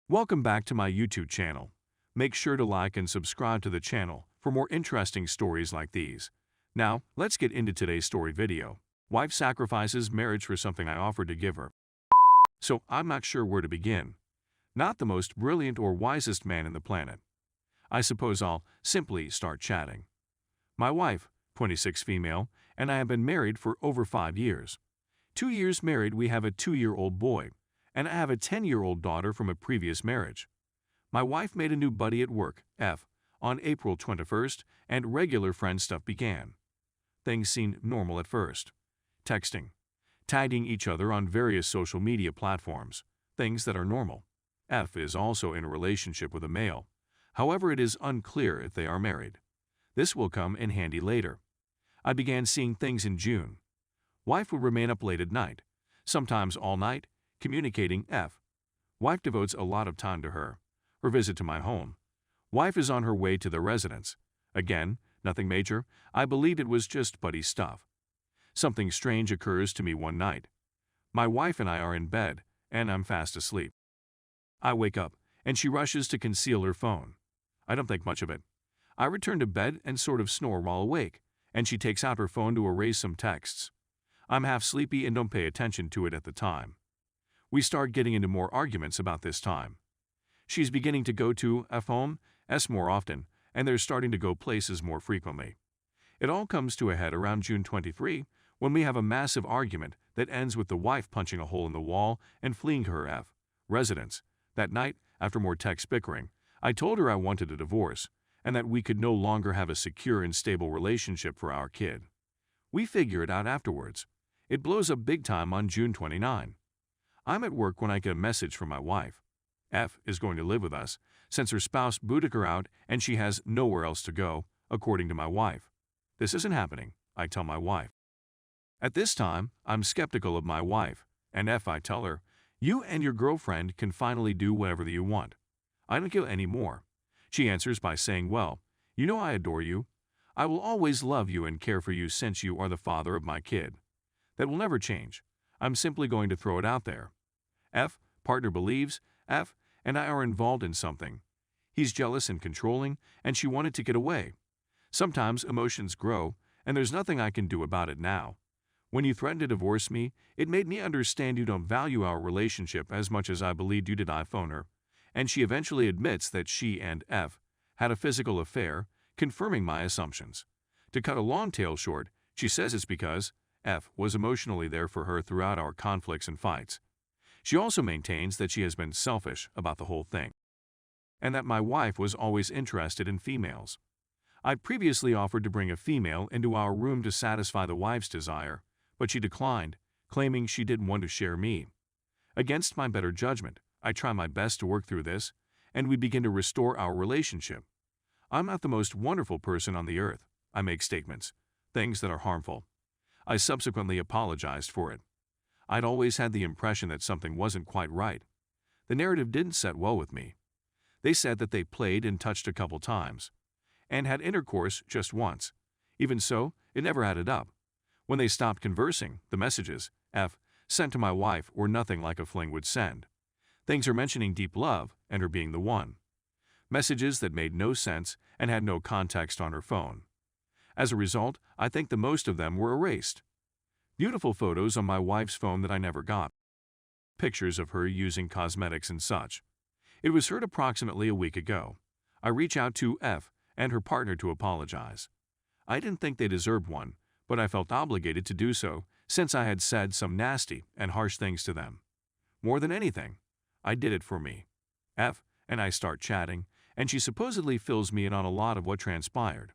Welcome back to my YouTube channel. Make sure to like and subscribe to the channel for more interesting stories like these. Now, let's get into today's story video. Wife sacrifices marriage for something I offered to give her. So, I'm not sure where to begin. Not the most brilliant or wisest man in the planet. I suppose I'll simply start chatting. My wife, 26 female, and I have been married for over 5 years. 2 years married, we have a 2-year-old boy, and I have a 10-year-old daughter from a previous marriage. My wife made a new buddy at work, F, on April 21st, and regular friend stuff began. Things seemed normal at first. Texting, tagging each other on various social media platforms, things that are normal. F is also in a relationship with a male. However, it is unclear if they are married. This will come in handy later. I began seeing things in June. Wife would remain up late at night, sometimes all night, communicating F. Wife devotes a lot of time to her. Her visit to my home. Wife is on her way to the residence. Again, nothing major. I believe it was just buddy stuff. Something strange occurs to me one night. My wife and I are in bed, and I'm fast asleep. I wake up, and she rushes to conceal her phone. I don't think much of it. I return to bed and sort of snore while awake, and she takes out her phone to erase some texts. I'm half sleepy and don't pay attention to it at the time. We start getting into more arguments about this time. She's beginning to go to F home, S more often, and they're starting to go places more frequently. It all comes to a head around June 23, when we have a massive argument that ends with the wife punching a hole in the wall and fleeing to her F residence. That night, after more text bickering, I told her I wanted a divorce and that we could no longer have a secure and stable relationship for our kid. We figure it out afterwards. It blows up big time on June 29. I'm at work when I get a message from my wife. F is going to live with us since her spouse booted her out and she has nowhere else to go, according to my wife. This isn't happening, I tell my wife. At this time, I'm skeptical of my wife, and F I tell her, you and your girlfriend can finally do whatever you want. I don't care anymore. She answers by saying, well, you know I adore you. I will always love you and care for you since you are the father of my kid. That will never change. I'm simply going to throw it out there. F, partner believes, F and I are involved in something. He's jealous and controlling, and she wanted to get away. Sometimes emotions grow, and there's nothing I can do about it now. When you threatened to divorce me, it made me understand you don't value our relationship as much as I believed you did. I phone her, and she eventually admits that she and F had a physical affair, confirming my assumptions. To cut a long tale short, she says it's because F was emotionally there for her throughout our conflicts and fights. She also maintains that she has been selfish about the whole thing, and that my wife was always interested in females. I previously offered to bring a female into our room to satisfy the wife's desire, but she declined, claiming she didn't want to share me. Against my better judgment, I try my best to work through this, and we begin to restore our relationship. I'm not the most wonderful person on the earth. I make statements, things that are harmful. I subsequently apologized for it. I'd always had the impression that something wasn't quite right. The narrative didn't set well with me. They said that they played and touched a couple times, and had intercourse just once. Even so, it never added up. When they stopped conversing, the messages, F, sent to my wife were nothing like a fling would send. Things are mentioning deep love and her being the one. Messages that made no sense and had no context on her phone. As a result, I think the most of them were erased. Beautiful photos on my wife's phone that I never got. Pictures of her using cosmetics and such. It was heard approximately a week ago. I reach out to F and her partner to apologize. I didn't think they deserved one, but I felt obligated to do so since I had said some nasty and harsh things to them. More than anything, I did it for me. F and I start chatting, and she supposedly fills me in on a lot of what transpired.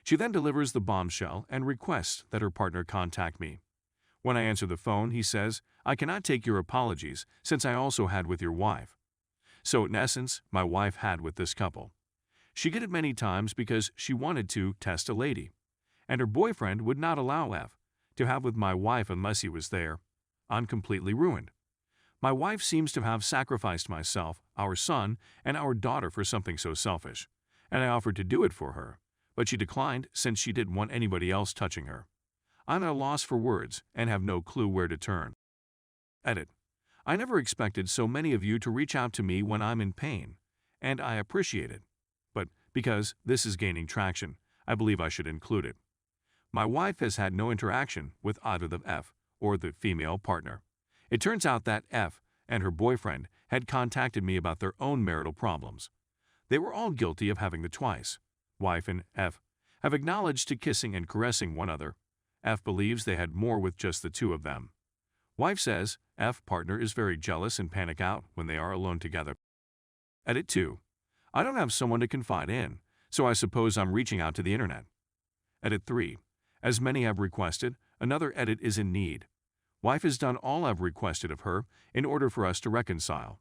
She then delivers the bombshell and requests that her partner contact me. When I answer the phone, he says, I cannot take your apologies since I also had with your wife. So in essence, my wife had with this couple. She did it many times because she wanted to test a lady, and her boyfriend would not allow F to have with my wife unless he was there. I'm completely ruined. My wife seems to have sacrificed myself, our son, and our daughter for something so selfish, and I offered to do it for her, but she declined since she didn't want anybody else touching her. I'm at a loss for words and have no clue where to turn. Edit. I never expected so many of you to reach out to me when I'm in pain, and I appreciate it. But because this is gaining traction, I believe I should include it. My wife has had no interaction with either the F or the female partner. It turns out that F and her boyfriend had contacted me about their own marital problems. They were all guilty of having the twice. Wife and F have acknowledged to kissing and caressing one another. F believes they had more with just the two of them. Wife says F partner is very jealous and panic out when they are alone together. Edit 2. I don't have someone to confide in, so I suppose I'm reaching out to the internet. Edit 3. As many have requested, another edit is in need. Wife has done all I've requested of her in order for us to reconcile.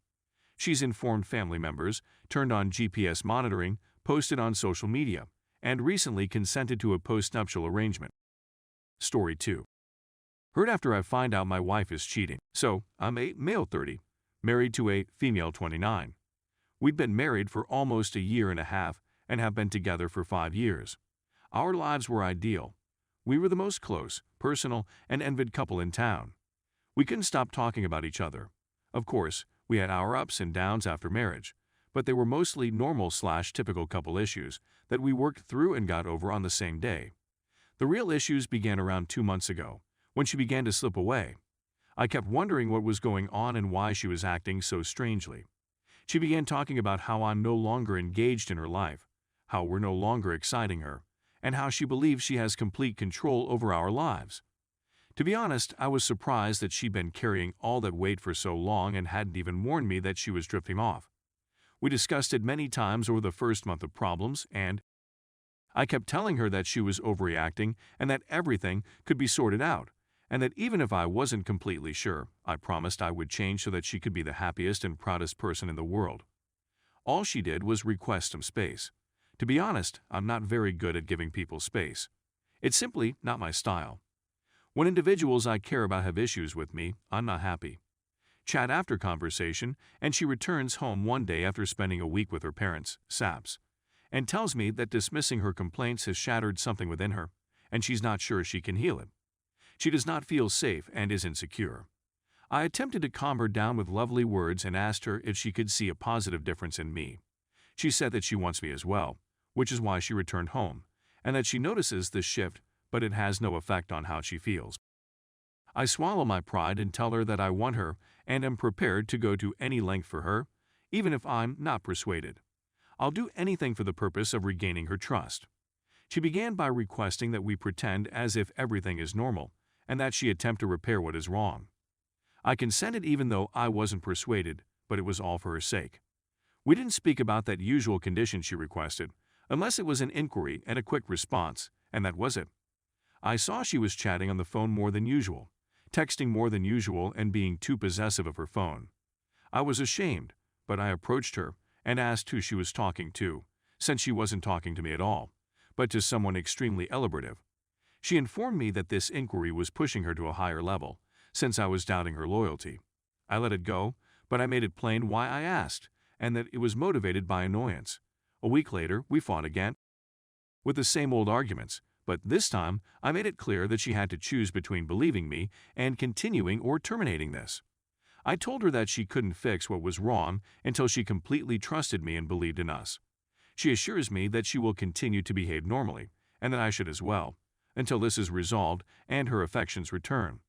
She's informed family members, turned on GPS monitoring, posted on social media, and recently consented to a post-nuptial arrangement. Story 2. Heard after I find out my wife is cheating. So, I'm a male 30, married to a female 29. We'd been married for almost a year and a half and have been together for 5 years. Our lives were ideal. We were the most close, personal, and envied couple in town. We couldn't stop talking about each other. Of course, we had our ups and downs after marriage, but they were mostly normal/typical couple issues that we worked through and got over on the same day. The real issues began around 2 months ago, when she began to slip away. I kept wondering what was going on and why she was acting so strangely. She began talking about how I'm no longer engaged in her life, how we're no longer exciting her, and how she believes she has complete control over our lives. To be honest, I was surprised that she'd been carrying all that weight for so long and hadn't even warned me that she was drifting off. We discussed it many times over the first month of problems, and I kept telling her that she was overreacting and that everything could be sorted out, and that even if I wasn't completely sure, I promised I would change so that she could be the happiest and proudest person in the world. All she did was request some space. To be honest, I'm not very good at giving people space. It's simply not my style. When individuals I care about have issues with me, I'm not happy. Chat after conversation, and she returns home one day after spending a week with her parents, SAPs, and tells me that dismissing her complaints has shattered something within her, and she's not sure she can heal it. She does not feel safe and is insecure. I attempted to calm her down with lovely words and asked her if she could see a positive difference in me. She said that she wants me as well, which is why she returned home, and that she notices this shift, but it has no effect on how she feels. I swallow my pride and tell her that I want her and am prepared to go to any length for her, even if I'm not persuaded. I'll do anything for the purpose of regaining her trust. She began by requesting that we pretend as if everything is normal, and that she attempt to repair what is wrong. I consented even though I wasn't persuaded, but it was all for her sake. We didn't speak about that usual condition she requested, unless it was an inquiry and a quick response, and that was it. I saw she was chatting on the phone more than usual, texting more than usual, and being too possessive of her phone. I was ashamed, but I approached her and asked who she was talking to, since she wasn't talking to me at all, but to someone extremely elaborative. She informed me that this inquiry was pushing her to a higher level, since I was doubting her loyalty. I let it go, but I made it plain why I asked, and that it was motivated by annoyance. A week later, we fought again, with the same old arguments, but this time I made it clear that she had to choose between believing me and continuing or terminating this. I told her that she couldn't fix what was wrong until she completely trusted me and believed in us. She assures me that she will continue to behave normally, and that I should as well, until this is resolved and her affections return.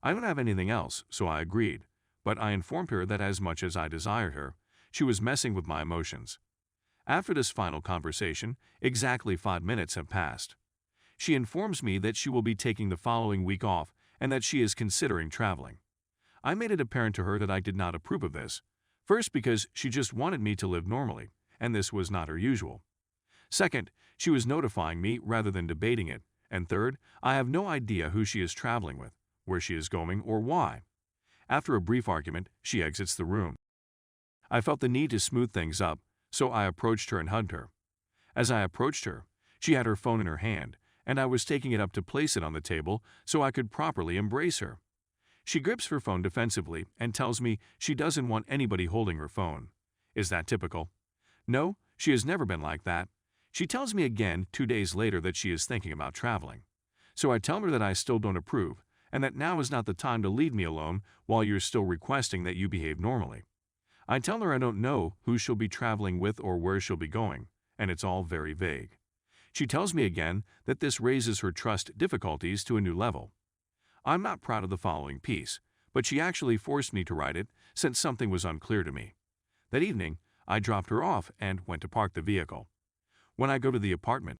I don't have anything else, so I agreed, but I informed her that as much as I desired her, she was messing with my emotions. After this final conversation, exactly 5 minutes have passed. She informs me that she will be taking the following week off and that she is considering traveling. I made it apparent to her that I did not approve of this, first because she just wanted me to live normally, and this was not her usual. Second, she was notifying me rather than debating it, and third, I have no idea who she is traveling with, where she is going, or why. After a brief argument, she exits the room. I felt the need to smooth things up, so I approached her and hugged her. As I approached her, she had her phone in her hand, and I was taking it up to place it on the table so I could properly embrace her. She grips her phone defensively and tells me she doesn't want anybody holding her phone. Is that typical? No, she has never been like that. She tells me again 2 days later that she is thinking about traveling. So I tell her that I still don't approve, and that now is not the time to leave me alone while you're still requesting that you behave normally. I tell her I don't know who she'll be traveling with or where she'll be going, and it's all very vague. She tells me again that this raises her trust difficulties to a new level. I'm not proud of the following piece, but she actually forced me to write it since something was unclear to me. That evening, I dropped her off and went to park the vehicle. When I go to the apartment,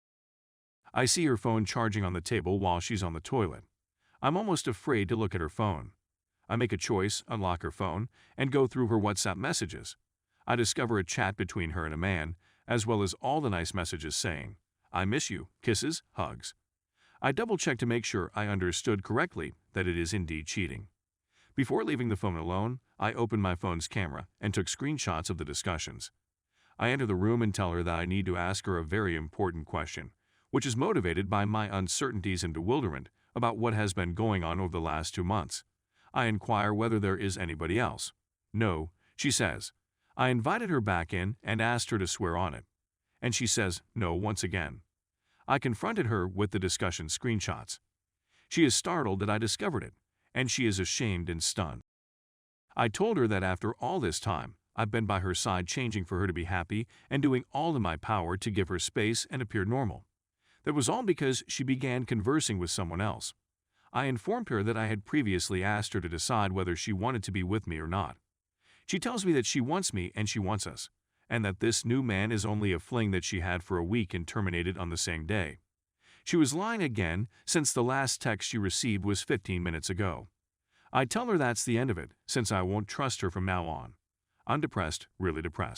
I see her phone charging on the table while she's on the toilet. I'm almost afraid to look at her phone. I make a choice, unlock her phone, and go through her WhatsApp messages. I discover a chat between her and a man, as well as all the nice messages saying, "I miss you, kisses, hugs." I double-check to make sure I understood correctly that it is indeed cheating. Before leaving the phone alone, I opened my phone's camera and took screenshots of the discussions. I enter the room and tell her that I need to ask her a very important question, which is motivated by my uncertainties and bewilderment about what has been going on over the last 2 months. I inquire whether there is anybody else. "No," she says. I invited her back in and asked her to swear on it, and she says no once again. I confronted her with the discussion screenshots. She is startled that I discovered it, and she is ashamed and stunned. I told her that after all this time, I've been by her side changing for her to be happy and doing all in my power to give her space and appear normal. That was all because she began conversing with someone else. I informed her that I had previously asked her to decide whether she wanted to be with me or not. She tells me that she wants me and she wants us, and that this new man is only a fling that she had for a week and terminated on the same day. She was lying again since the last text she received was 15 minutes ago. I tell her that's the end of it, since I won't trust her from now on. I'm depressed, really depressed.